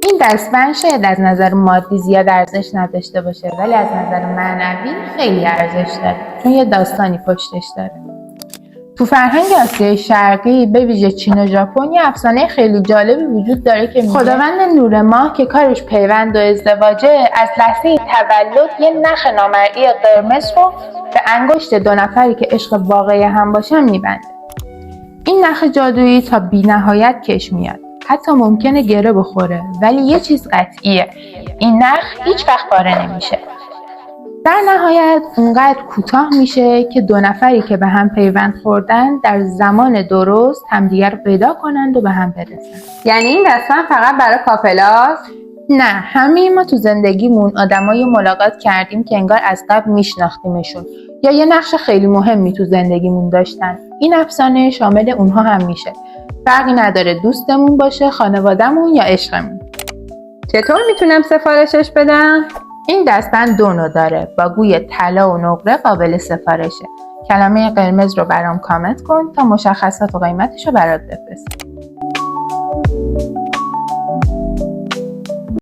این دستبند شاید از نظر مادی زیاد ارزش نداشته باشه، ولی از نظر معنوی خیلی ارزش داره، چون یه داستانی پشتش داره. تو فرهنگ آسیای شرقی به ویژه چین و ژاپن یه افسانه خیلی جالبی وجود داره که خداوند نور ماه که کارش پیوند و ازدواجه، از لحظه تولد یه نخ نامرئی قرمز رو به انگشت 2 نفری که عشق واقعی هم باشن میبنده. این نخ جادویی تا بی‌نهایت کش میاد، حتی ممکنه گره بخوره، ولی یه چیز قطعیه، این نخ هیچ وقت پاره نمیشه. در نهایت اونقدر کوتاه میشه که 2 نفری که به هم پیوند خوردن در زمان درست همدیگر رو پیدا کنند و به هم برسن. یعنی این داستان فقط برای کاپلاست؟ نه، همه ما تو زندگیمون آدمایی ملاقات کردیم که انگار از قبل میشناختیمشون یا یه نقش خیلی مهمی تو زندگیمون داشتن. این افسانه شامل اونها هم میشه. فرقی نداره دوستمون باشه، خانواده‌مون یا عشقمون. چطور میتونم سفارشش بدم؟ این دستبند 2 نوع داره، با گوی طلا و نقره قابل سفارشه. کلمه قرمز رو برام کامنت کن تا مشخصات و قیمتش رو برات بفرستم.